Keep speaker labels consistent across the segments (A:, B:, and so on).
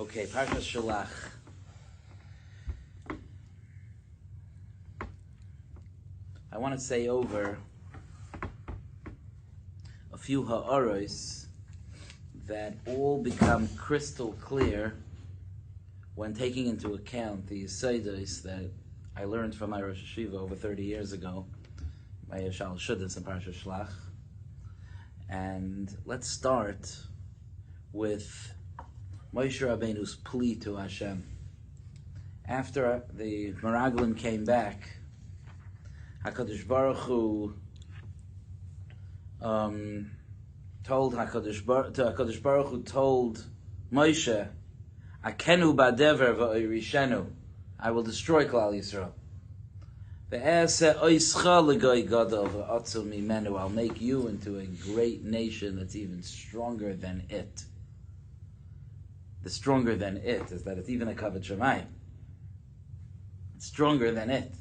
A: Okay, Parshas Shelach. I want to say over a few ha'aros that all become crystal clear when taking into account the yisodos that I learned from my Rosh Hashiva over 30 years ago, my Yeshal Shudas in Parshas Shelach. And let's start with Moshe Rabbeinu's plea to Hashem. After the Meraglim came back, HaKadosh Baruch Hu told HaKadosh Baruch Hu told Moshe, Akenu ba'dever v'oirishenu, I will destroy Klal Yisrael. I'll make you into a great nation that's even stronger than it. The stronger than it is that it's even a kavod shamayim. It's stronger than it.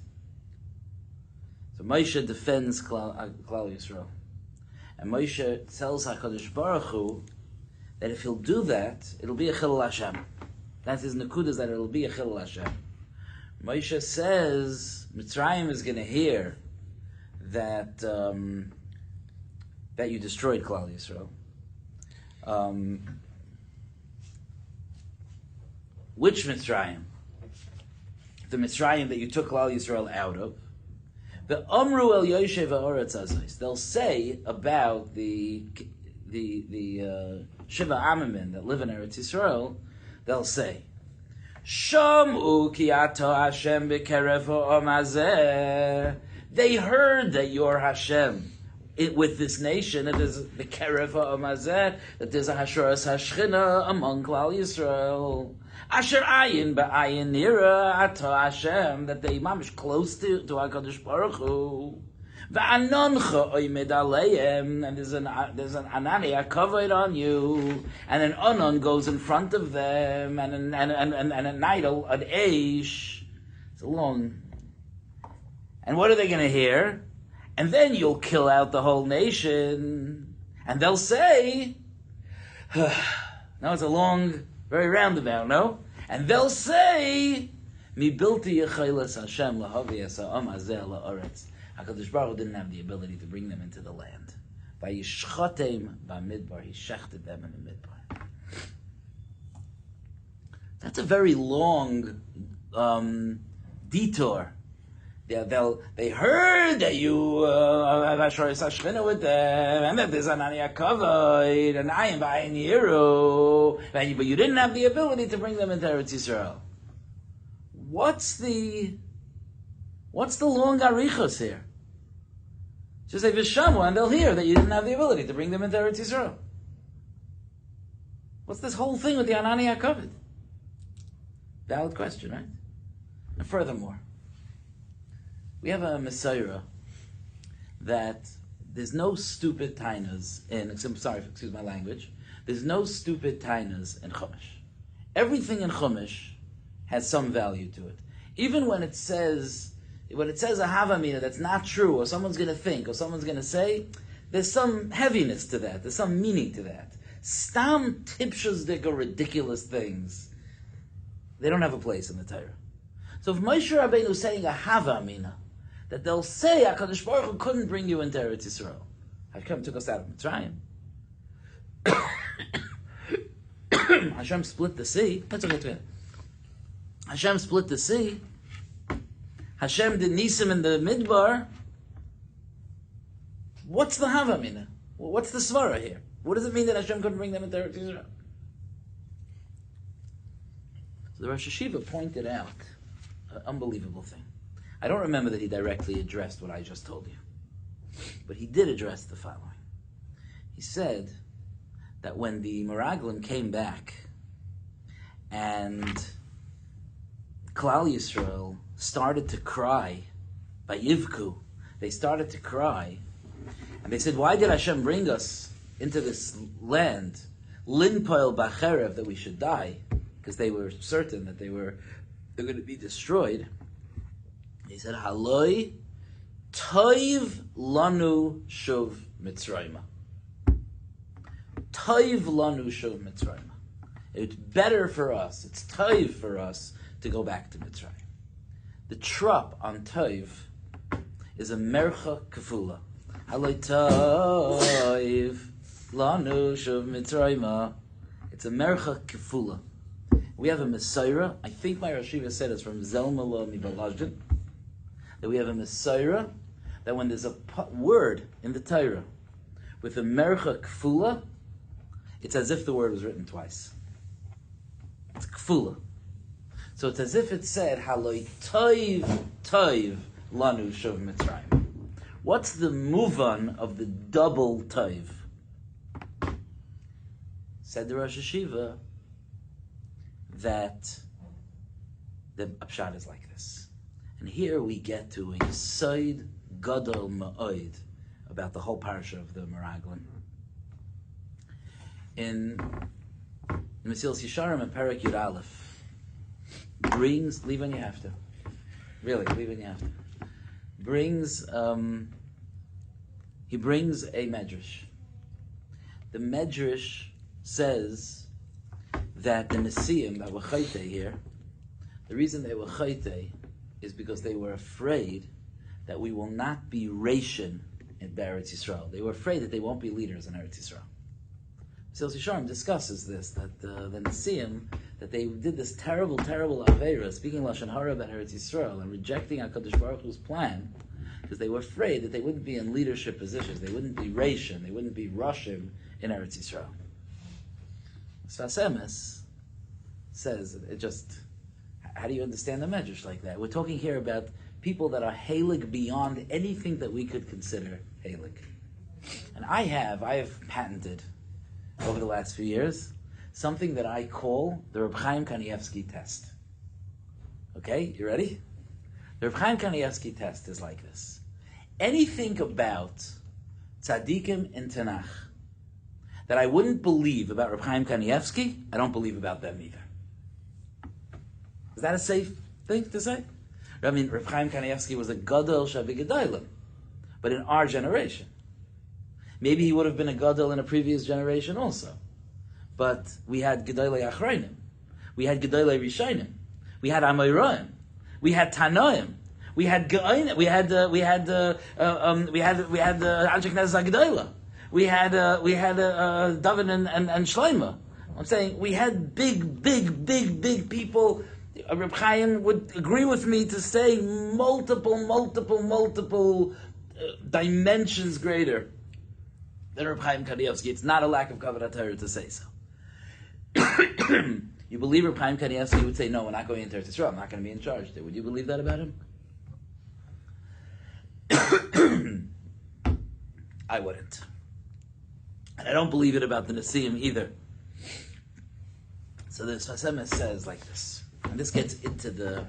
A: So Moshe defends Klal Yisrael. And Moshe tells HaKadosh Baruch Hu that if he'll do that, it'll be a chilul Hashem. That's his nekudas, that it'll be a chilul Hashem. Moshe says Mitzrayim is going to hear that that you destroyed Klal Yisrael. Which Mitzrayim? The Mitzrayim that you took Klal Yisrael out of. The Omru El Yoshev Ha'oretz Azos. They'll say about the Shiva Amamin that live in Eretz Yisrael. They'll say, Shamu ki ato Hashem b'kerev ha'om hazeh. They heard that you're Hashem with this nation. It is the kerev ha'om hazeh, that there's a hashuras hashchina among Klal Yisrael. Asher ayin ba'ayin nira ato Hashem, that they mamish close to HaKadosh Baruch Hu. Va'anoncha oimed aleim, and there's an anani, a kavod on you, and an anon goes in front of them, and an idol, an eish. It's a long. And what are they going to hear? And then you'll kill out the whole nation, and they'll say, now it's a long, very roundabout, no? And they'll say, Mi bilti yecheles Hashem lahavi es ha'am hazeh la'aretz. HaKadosh Baruch Hu didn't have the ability to bring them into the land. Vayishchotem ba'midbar, he shechted them in the midbar. That's a very long detour. They heard that you have Hashuras Hashchina with them, and that there's Anani HaKavod, and Ayin V'ayin Yiru, but you didn't have the ability to bring them into Eretz Yisrael. What's the long arichos here? Just say Vishamu, and they'll hear that you didn't have the ability to bring them into Eretz Yisrael. What's this whole thing with the Anani HaKavod? Valid question, right? And furthermore, we have a Messiah that there's no stupid tainas in, excuse my language, there's no stupid tainas in Chumash. Everything in Chumash has some value to it. Even when it says a havamina that's not true, or someone's going to think, or someone's going to say, there's some heaviness to that, there's some meaning to that. Stam tipshas dika ridiculous things, they don't have a place in the Torah. So if Moshe Rabbeinu is saying a havamina, that they'll say HaKadosh Baruch Hu couldn't bring you into Eretz Yisrael. Hashem took us out of Mitzrayim. Hashem split the sea. That's okay. Hashem split the sea. Hashem did nisim in the midbar. What's the havamina? What's the svara here? What does it mean that Hashem couldn't bring them into Eretz Yisrael? So the Rosh Hashiva pointed out an unbelievable thing. I don't remember that he directly addressed what I just told you. But he did address the following. He said that when the Meraglim came back and Klal Yisrael started to cry by Yivku, they started to cry, and they said, why did Hashem bring us into this land, Linpoil Bacherev, that we should die, because they were certain that they're going to be destroyed. He said, Haloi toiv lanu shuv Mitzrayim. Toiv lanu shuv Mitzrayim. It's better for us, it's toiv for us to go back to Mitzrayim. The trup on toiv is a mercha kefula. Haloi toiv lanu shuv Mitzrayim. It's a mercha kefula. We have a Messiah. I think my Rosh Yeshiva said it's from Zelma Lo Mibalajin. That we have a Messiah, that when there's a word in the Torah with a mercha kefula, it's as if the word was written twice. It's kefula. So it's as if it said, Haloi toiv lanu shuv Mitzrayim. What's the muvan of the double toiv? Said the Rosh Yeshiva that the Upshot is like this. And here we get to a Yesod Gadol Ma'od about the whole parsha of the Meraglim. In Mesilas Yesharim and Perek Yud Aleph brings, leave when you have to. Really, leave when you have to. He brings a medrash. The medrash says that the Nesiim that were chayte here, the reason they were chayte is because they were afraid that we will not be Rishon in Eretz Yisrael. They were afraid that they won't be leaders in Eretz Yisrael. Mesilas Yesharim discusses this, that the Nesiim, that they did this terrible Aveira, speaking Lashon Hara about Eretz Yisrael and rejecting HaKadosh Baruch Hu's plan, because they were afraid that they wouldn't be in leadership positions, they wouldn't be Rishon, they wouldn't be Roshim in Eretz Yisrael. Sfas Emes says, it just, how do you understand the medrash like that? We're talking here about people that are halig beyond anything that we could consider halig. And I have patented, over the last few years, something that I call the Reb Chaim Kanievsky test. Okay, you ready? The Reb Chaim Kanievsky test is like this. Anything about tzaddikim in Tanakh that I wouldn't believe about Reb Chaim Kanievsky, I don't believe about them either. Is that a safe thing to say? I mean, Reb Chaim Kanievsky was a gadol shavigedolim, but in our generation. Maybe he would have been a gadol in a previous generation also. But we had gedolei achronim, we had gedolei rishonim, we had amoraim, we had tanoim, we had geonim, we had Anshe Knesset HaGedolah. We had David and Shlomo. I'm saying we had big people. Reb Chaim would agree with me to say multiple dimensions greater than Reb Chaim Kanievsky. It's not a lack of Kavod HaTorah to say so. You believe Reb Chaim Kanievsky would say, no, we're not going into Eretz Yisrael, I'm not going to be in charge there. Would you believe that about him? I wouldn't. And I don't believe it about the Nesiim either. So the Sfas Emes says like this. And this gets into the...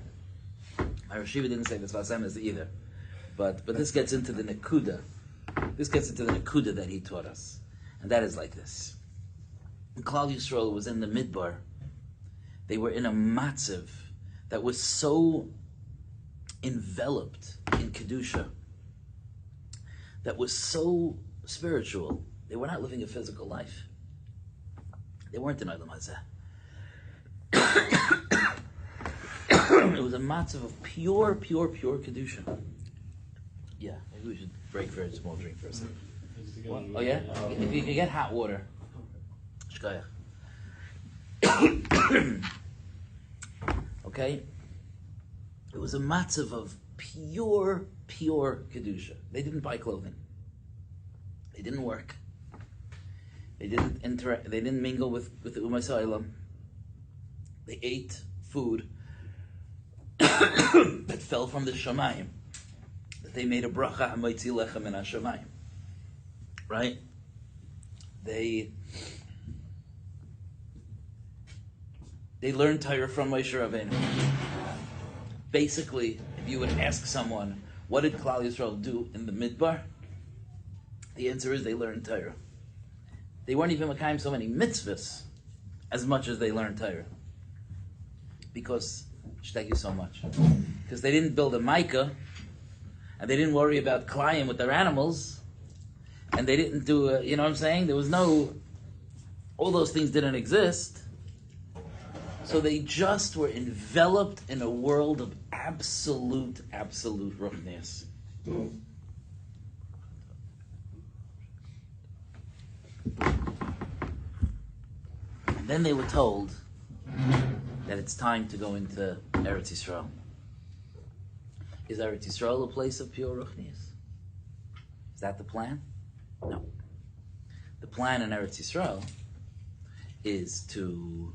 A: My Rosh Yeshiva didn't say the Sfas Emes either. But this gets into the Nekuda. This gets into the Nekuda that he taught us. And that is like this. When Klal Yisrael was in the Midbar, they were in a matzav that was so enveloped in Kedusha, that was so spiritual. They were not living a physical life. They weren't in Olam Hazeh. It was a matzav of pure Kedusha. Yeah, maybe we should break for a small drink for a second. What? Oh yeah? If you can get hot water. Shkoyach. Okay? It was a matzav of pure Kedusha. They didn't buy clothing. They didn't work. They didn't interact. They didn't mingle with the Ummah Sa'ilam. They ate food that fell from the Shamayim. That they made a bracha ha'moitzi lechem min ha'shamayim. Right? They learned Torah from Moshe Rabbeinu. Basically, if you would ask someone, what did Klal Yisrael do in the Midbar? The answer is they learned Torah. They weren't even makayim so many mitzvahs as much as they learned Torah. Because, thank you so much. Because they didn't build a Micah, and they didn't worry about klayim with their animals, and they didn't do, you know what I'm saying? There was no, all those things didn't exist. So they just were enveloped in a world of absolute ruchnius. And then they were told that it's time to go into Eretz Yisrael. Is Eretz Yisrael a place of pure ruchnius? Is that the plan? No. The plan in Eretz Yisrael is to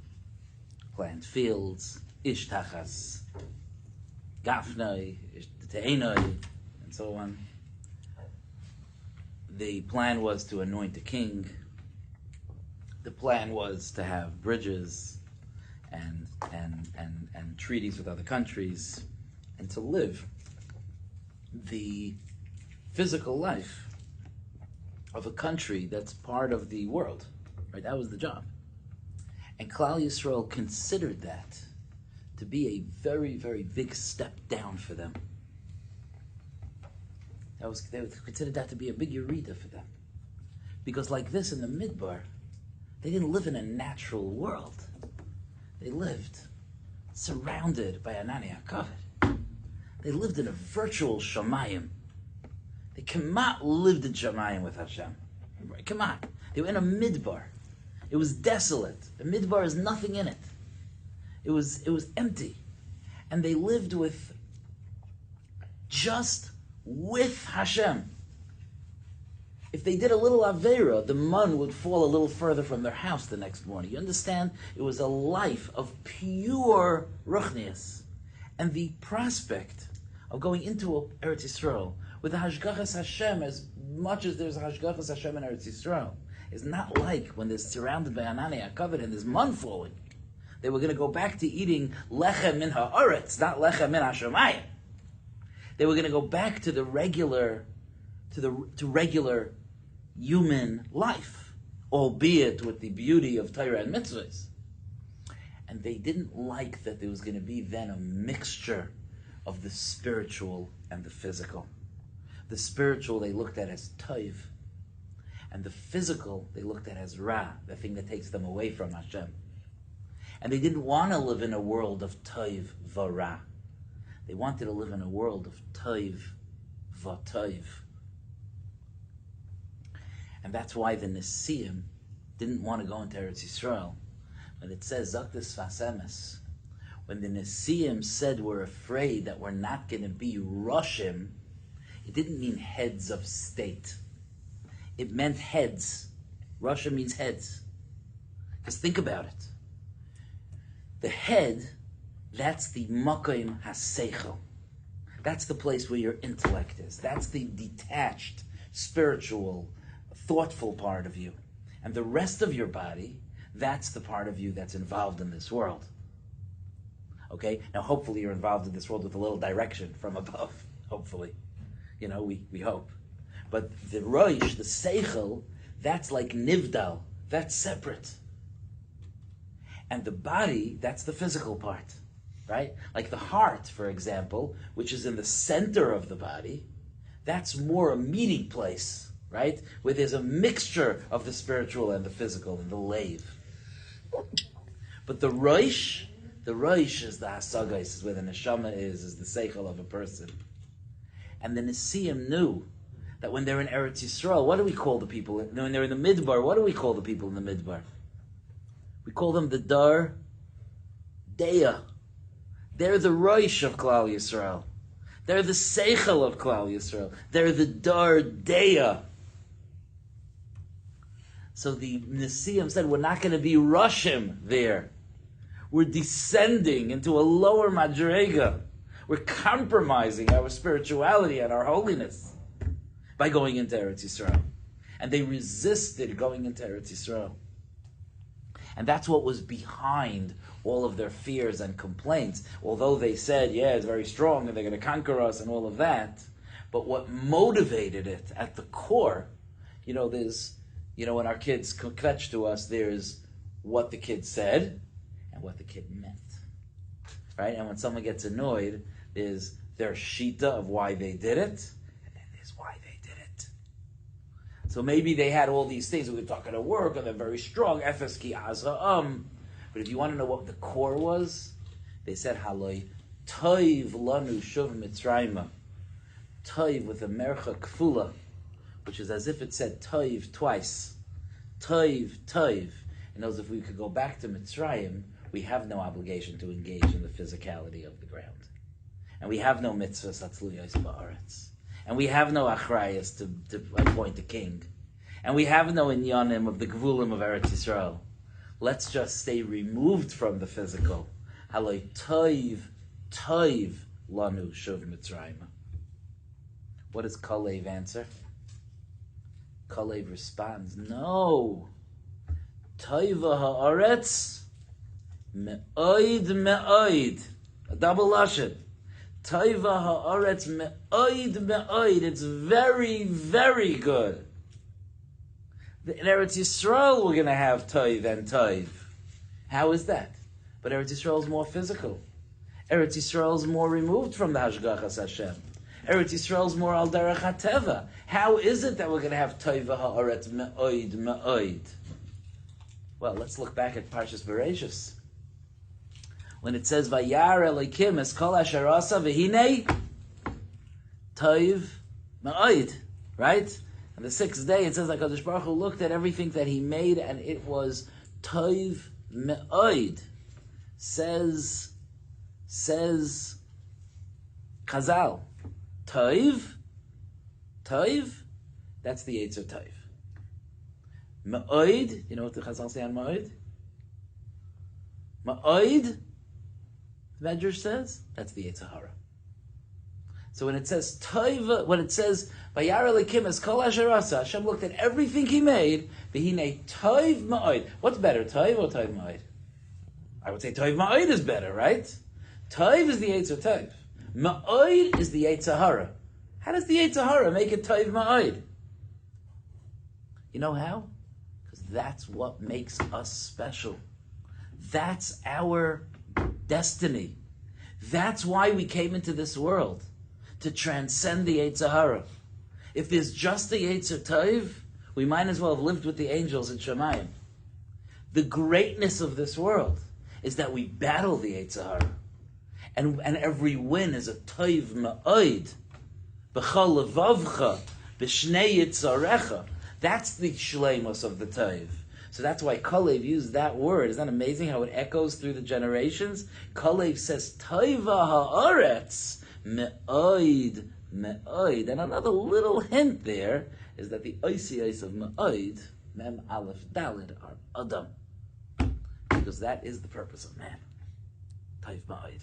A: plant fields, ish tachas, gafnoi, ish te'enoi, and so on. The plan was to anoint a king. The plan was to have bridges and treaties with other countries, and to live the physical life of a country that's part of the world. Right? That was the job. And Klal Yisrael considered that to be a very, very big step down for them. They considered that to be a big yerida for them. Because like this in the Midbar, they didn't live in a natural world. They lived surrounded by Anani HaKavod. They lived in a virtual Shamayim. They Kamat lived in Shamayim with Hashem. Kamat. They were in a Midbar. It was desolate. The Midbar is nothing in it. It was empty. And they lived with Hashem. If they did a little Aveira, the mun would fall a little further from their house the next morning. You understand? It was a life of pure ruchnius. And the prospect of going into Eretz Yisrael with the Hashgachas Hashem, as much as there's Hashgachas Hashem in Eretz Yisrael, is not like when they're surrounded by Anani HaKavod and there's mun falling. They were going to go back to eating lechem min ha'aretz, not lechem min hashamayim. They were going to go back to the regular human life, albeit with the beauty of Torah and mitzvahs. And they didn't like that there was going to be then a mixture of the spiritual and the physical. The spiritual they looked at as toiv, and the physical they looked at as ra, the thing that takes them away from Hashem. And they didn't want to live in a world of toiv v'ra. They wanted to live in a world of toiv v'toiv. And that's why the Nesiim didn't want to go into Eretz Yisrael. When it says Zaktis Fasemes, when the Nesiim said we're afraid that we're not going to be Roshim, it didn't mean heads of state. It meant heads. Roshim means heads. Because think about it. The head, that's the Makoim HaSeichel. That's the place where your intellect is. That's the detached, spiritual, thoughtful part of you. And the rest of your body, that's the part of you that's involved in this world. Okay? Now hopefully you're involved in this world with a little direction from above. Hopefully. You know, we hope. But the Rosh, the Seichel, that's like Nivdal. That's separate. And the body, that's the physical part. Right? Like the heart, for example, which is in the center of the body, that's more a meeting place, right? Where there's a mixture of the spiritual and the physical and the lave. But the Rosh is the Hasagais, is where the Neshama is the Seichel of a person. And the Nesiim knew that when they're in Eretz Yisrael, what do we call the people? When they're in the Midbar, what do we call the people in the Midbar? We call them the Dar Deya. They're the Rosh of Klal Yisrael. They're the Seichel of Klal Yisrael. They're the Dar Deya. So the Nesiim said, we're not going to be Roshim there. We're descending into a lower Madrega. We're compromising our spirituality and our holiness by going into Eretz Yisrael. And they resisted going into Eretz Yisrael. And that's what was behind all of their fears and complaints. Although they said, yeah, it's very strong and they're going to conquer us and all of that. But what motivated it at the core, there's, when our kids kvetch to us, there's what the kid said and what the kid meant. Right? And when someone gets annoyed, there's their shita of why they did it, and then there's why they did it. So maybe they had all these things. We were talking to work, and they're very strong. Efes ki azha'am. But if you want to know what the core was, they said, Haloi, Toiv lanu shuv mitzrayma. Toiv with a mercha kfula, which is as if it said Toiv twice. Toiv, Toiv. And those, if we could go back to Mitzrayim, we have no obligation to engage in the physicality of the ground. And we have no mitzvahs atzluyos ba'aretz. And we have no achrayas to appoint a king. And we have no inyanim of the gvulim of Eretz Yisrael. Let's just stay removed from the physical. Haloi toiv, toiv lanu shuv Mitzrayim. What does Kalev answer? Kalev responds, no. Toiva ha'aretz me'oid me'oid. A double lashon. Toiva ha'aretz me'oid me'oid. It's very, very good. In Eretz Yisrael we're going to have toiv and toiv. How is that? But Eretz Yisrael is more physical. Eretz Yisrael is more removed from the Hashgachas Hashem. Eretz Yisrael is more al derech hateva. How is it that we're going to have toiva ha'aretz me'oid me'oid? Well, let's look back at Parshas Bereshis. When it says, Vayar Elokim es kol asher asa v'hinei toiv me'oid, right? On the sixth day, it says like HaKadosh Baruch Hu looked at everything that he made, and it was toiv me'oid. Says Chazal, toiv, that's the Yetzer Toiv. Me'oid, you know what the Chazal say on Me'oid? Me'oid, the Medrash says, that's the Yetzer Hara. So when it says toiv, when it says Vayar Elokim es kol asher asa, Hashem looked at everything He made. V'hinei toiv ma'od. What's better, toiv or toiv ma'od? I would say toiv ma'od is better, right? Toiv is the Yetzer Toiv. Ma'od is the Yetzer Hara. How does the Yetzer Hara make it toiv ma'od? You know how? Because that's what makes us special. That's our destiny. That's why we came into this world. To transcend the Yetzer Hara. If there's just the Yetzer Toiv, we might as well have lived with the angels in Shemayim. The greatness of this world is that we battle the Yetzer Hara. And every win is a Toiv Ma'oid. B'chol levavcha, b'shnei yitzarecha. That's the shleimus of the Toiv. So that's why Kalev used that word. Isn't that amazing how it echoes through the generations? Kalev says, Toiva ha'aretz, me'oid, me'oid. And another little hint there is that the oisiyos of me'oid, mem aleph dalid, are adam. Because that is the purpose of man. Toiv me'oid.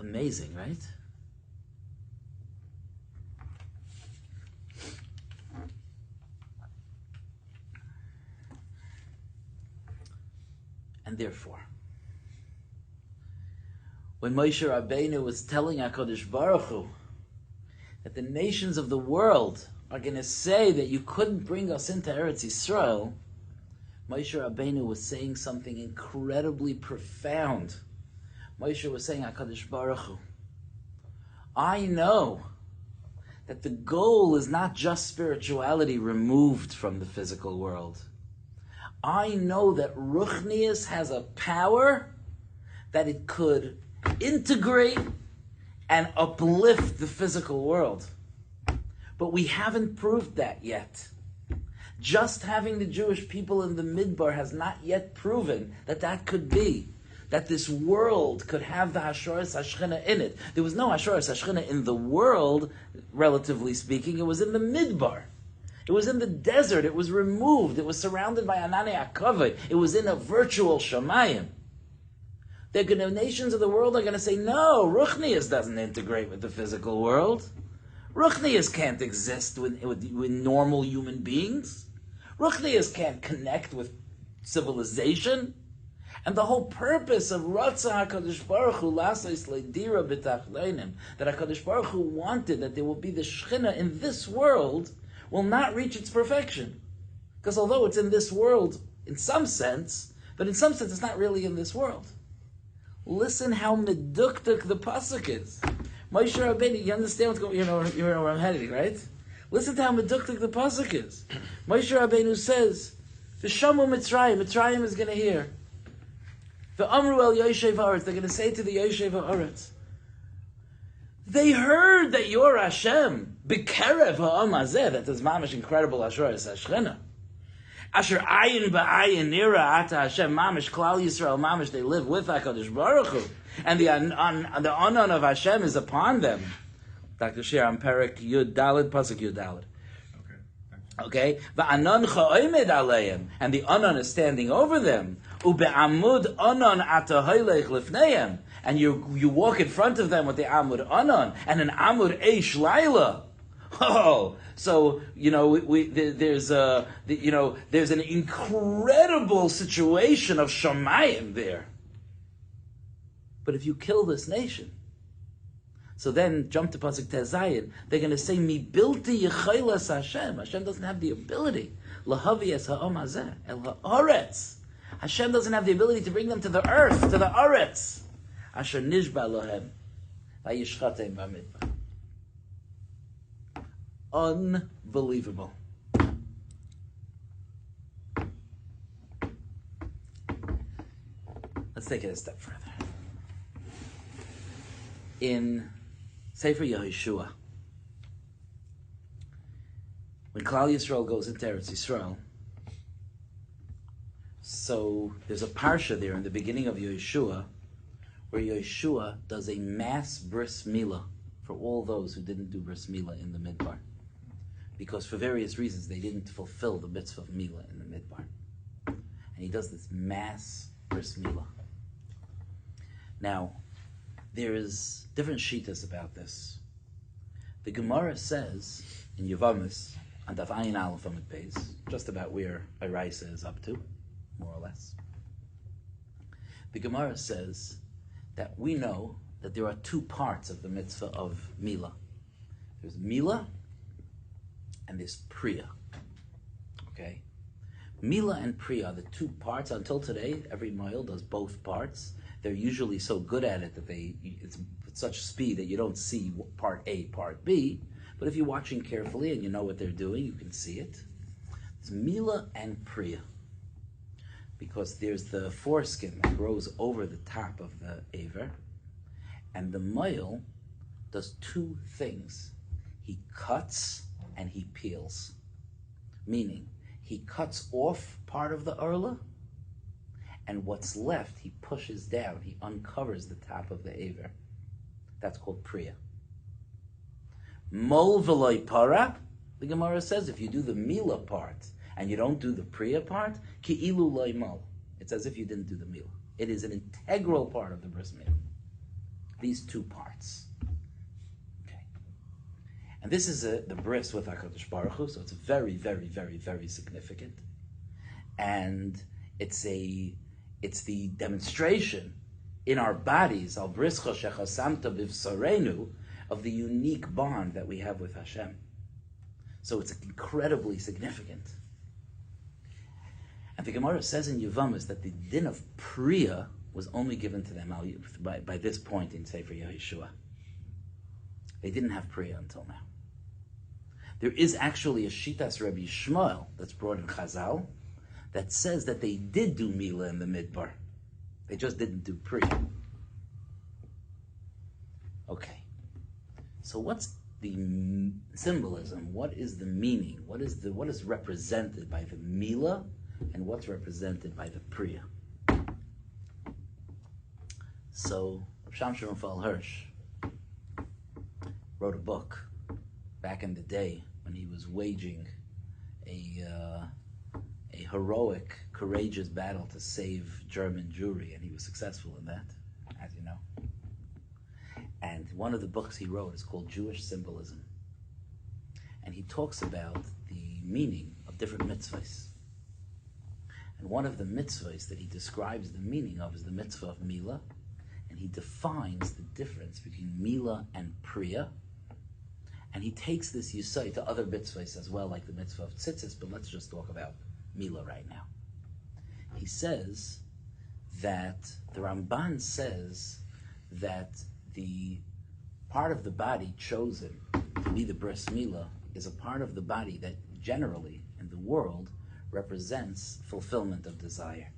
A: Amazing, right? And therefore, when Moshe Rabbeinu was telling HaKadosh Baruch Hu that the nations of the world are going to say that you couldn't bring us into Eretz Yisrael, Moshe Rabbeinu was saying something incredibly profound. Moshe was saying, HaKadosh Baruch Hu, I know that the goal is not just spirituality removed from the physical world. I know that Ruchnius has a power that it could integrate and uplift the physical world. But we haven't proved that yet. Just having the Jewish people in the Midbar has not yet proven that that could be. That this world could have the Hashoras Hashchina in it. There was no Hashoras Hashchina in the world, relatively speaking. It was in the Midbar. It was in the desert. It was removed. It was surrounded by Ananei Akavod. It was in a virtual Shamayim. The nations of the world are going to say, no, Ruchnius doesn't integrate with the physical world. Ruchnius can't exist with normal human beings. Ruchnius can't connect with civilization. And the whole purpose of Ratzah HaKadosh Baruch Hu Lasais Leidira B'Tachleinim, that HaKadosh Baruch Hu wanted that there will be the Shechina in this world, will not reach its perfection. Because although it's in this world in some sense, but in some sense it's not really in this world. Listen how meduktuk the pasuk is. Moshe Rabbeinu, you understand what's going on? You know where I'm heading, right? Listen to how meduktik the pasuk is. Moshe Rabbeinu says, "V'shamu Mitzrayim." Mitzrayim is going to hear. V'amru el Yoshev Haaretz. They're going to say to the Yoshev Haaretz, they heard that you're Hashem. B'kerev ha'am hazeh. That is mamish incredible. Ashur es Hashchina. Asher ayin ba'ayin nira ata Hashem. Mamish Klal Yisrael. Mamish they live with HaKadosh Baruch Hu, and the anon of Hashem is upon them. Dr. Shir, I'm Perek Yud Daled, Pasuk Yud Daled. Okay? Va'anon cha'omed aleim, and the anon is standing over them. Ube'amud anon ata hoylech lifneim, and you walk in front of them with the amud anon and an amud eish laila. Oh, so there's an incredible situation of shamayim there. But if you kill this nation, so then, jump to Pasuk Tezayin, they're going to say, Mi bilti yechaylas Hashem. Hashem doesn't have the ability. Lahavi es ha'om hazeh, el ha'aretz. Hashem doesn't have the ability to bring them to the earth, to the aretz. Asher nishba lohem, vayishchatem b'midbar. Unbelievable. Let's take it a step further. In Sefer Yehoshua, when Klal Yisrael goes into Eretz Yisrael, so there's a parsha there in the beginning of Yehoshua, where Yehoshua does a mass bris milah for all those who didn't do bris milah in the midbar, because for various reasons they didn't fulfill the mitzvah of milah in the midbar, and he does this mass bris milah. Now, there's different shitas about this. The Gemara says in Yevamis, on Daf Ayin Aleph Amud Beis, just about where Araisa is up to, more or less. The Gemara says that we know that there are two parts of the mitzvah of Milah. There's Milah and there's Priya. Okay? Milah and Priya are the two parts. Until today, every Moil does both parts. They're usually so good at it that it's at such speed that you don't see part A, part B. But if you're watching carefully and you know what they're doing, you can see it. It's Milah and Priya. Because there's the foreskin that grows over the top of the Aver. And the Moil does two things. He cuts and he peels. Meaning, he cuts off part of the Urla, and what's left, he pushes down. He uncovers the top of the Aver. That's called Priya. Mol v'loy para, the Gemara says, if you do the Milah part and you don't do the Priya part, ki'ilu loy mol. It's as if you didn't do the Milah. It is an integral part of the bris milah. These two parts. Okay. And this is the bris with HaKadosh Baruch Hu, so it's very, very, very, very significant. And it's the demonstration in our bodies, al brischa shechasamta bivsarenu, of the unique bond that we have with Hashem. So it's incredibly significant. And the Gemara says in Yevamis that the din of Priya was only given to them by this point in Sefer Yehoshua. They didn't have Priya until now. There is actually a Shitas Rabbi Shmuel that's brought in Chazal that says that they did do Milah in the Midbar. They just didn't do Priya. Okay. So what's the symbolism? What is the meaning? What is represented by the Milah and what's represented by the Priya? So Rav Shamshon Raphael Hirsch wrote a book back in the day when he was waging a heroic, courageous battle to save German Jewry, and he was successful in that, as you know. And one of the books he wrote is called Jewish Symbolism. And he talks about the meaning of different mitzvahs. And one of the mitzvahs that he describes the meaning of is the mitzvah of Milah. And he defines the difference between Milah and Priya. And he takes this yisai to other mitzvahs as well, like the mitzvah of tzitzis, but let's just talk about Milah right now. He says that, the Ramban says that the part of the body chosen to be the bris milah is a part of the body that generally in the world represents fulfillment of desire.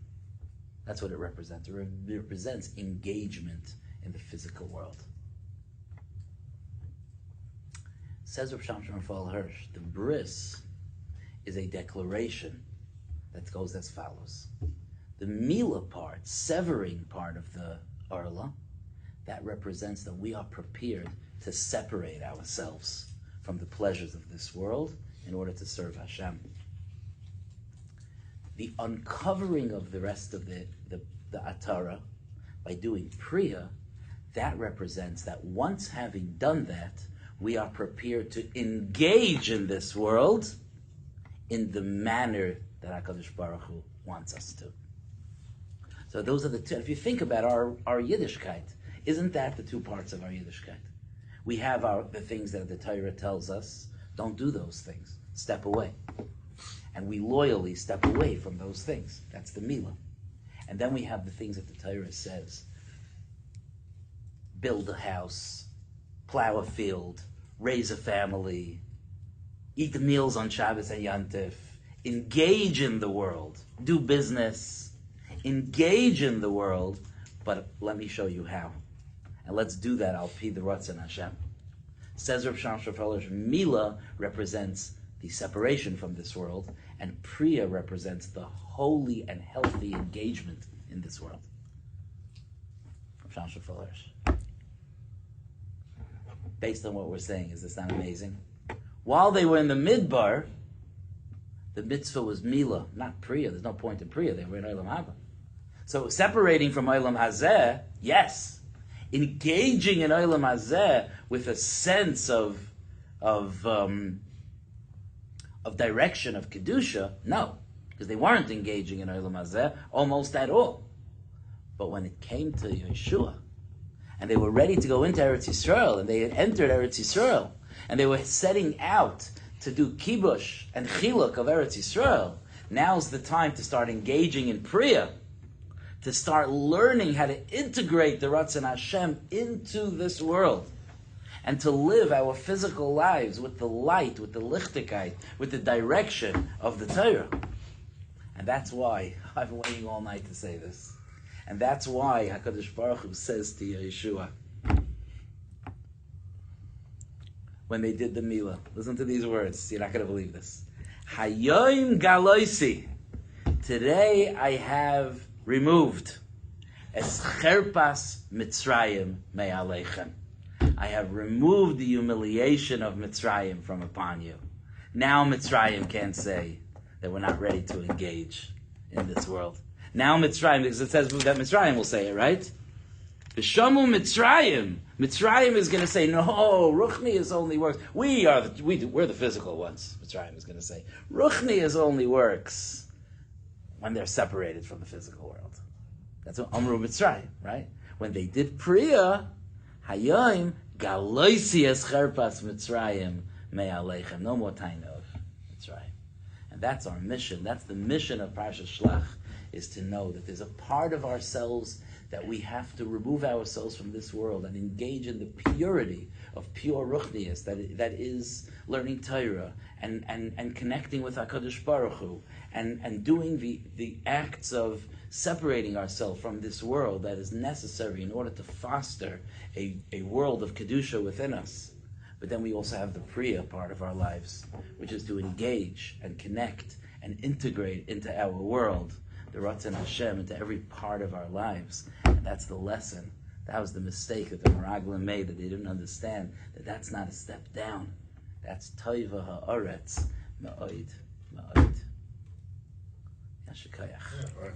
A: That's what it represents. It represents engagement in the physical world. Says Rabbi Sonnenschein Hirsch, the bris is a declaration that goes as follows. The mila part, severing part of the arla, that represents that we are prepared to separate ourselves from the pleasures of this world in order to serve Hashem. The uncovering of the rest of the atara by doing priya, that represents that once having done that, we are prepared to engage in this world in the manner that HaKadosh Baruch Hu wants us to. So those are the two. If you think about our Yiddishkeit, isn't that the two parts of our Yiddishkeit? We have the things that the Torah tells us, don't do those things, step away. And we loyally step away from those things. That's the Milah. And then we have the things that the Torah says, build a house, plow a field, raise a family, eat the meals on Shabbos and Yantif, engage in the world, do business, engage in the world, but let me show you how. And let's do that al pi the Ratzon Hashem. Says Rav Sonnenschein, Mila represents the separation from this world, and Priya represents the holy and healthy engagement in this world. Rav Sonnenschein. Based on what we're saying, is this not amazing? While they were in the Midbar, the mitzvah was Mila, not Priya. There's no point in Priya. They were in Olam Haba. So separating from Olam Hazeh, yes. Engaging in Olam Hazeh with a sense of direction of Kedusha, no. Because they weren't engaging in Olam Hazeh almost at all. But when it came to Yeshua, and they were ready to go into Eretz Yisrael, and they had entered Eretz Yisrael, and they were setting out to do kibush and chiluk of Eretz Yisrael, now's the time to start engaging in Priya, to start learning how to integrate the Ratzon Hashem into this world, and to live our physical lives with the light, with the lichtigkeit, with the direction of the Torah. And that's why I've been waiting all night to say this. And that's why HaKadosh Baruch Hu says to Yeshua, when they did the Milah, listen to these words, you're not going to believe this. Hayoim galoisi, today I have removed es cherpas Mitzrayim me'aleichem. I have removed the humiliation of Mitzrayim from upon you. Now Mitzrayim can't say that we're not ready to engage in this world. Now Mitzrayim, because it says that Mitzrayim will say it, right? B'shamu Mitzrayim. Mitzrayim is going to say, no, Ruchni is only works. We're the physical ones, Mitzrayim is going to say. Ruchni is only works when they're separated from the physical world. That's what Amru Mitzrayim, right? When they did Priya, Hayom Galoisi es Cherpas Mitzrayim Me'aleichem. No more time of Mitzrayim. And that's our mission. That's the mission of Parshas Shelach, is to know that there's a part of ourselves that we have to remove ourselves from this world and engage in the purity of pure ruchnius, that is learning Torah and connecting with HaKadosh Baruch Hu and doing the acts of separating ourselves from this world that is necessary in order to foster a world of Kedusha within us. But then we also have the Priya part of our lives, which is to engage and connect and integrate into our world the Ratzon Hashem into every part of our lives. And that's the lesson. That was the mistake that the Meraglim made, that they didn't understand that that's not a step down. That's Toiva Ha'aretz Ma'oid. Yashikayach.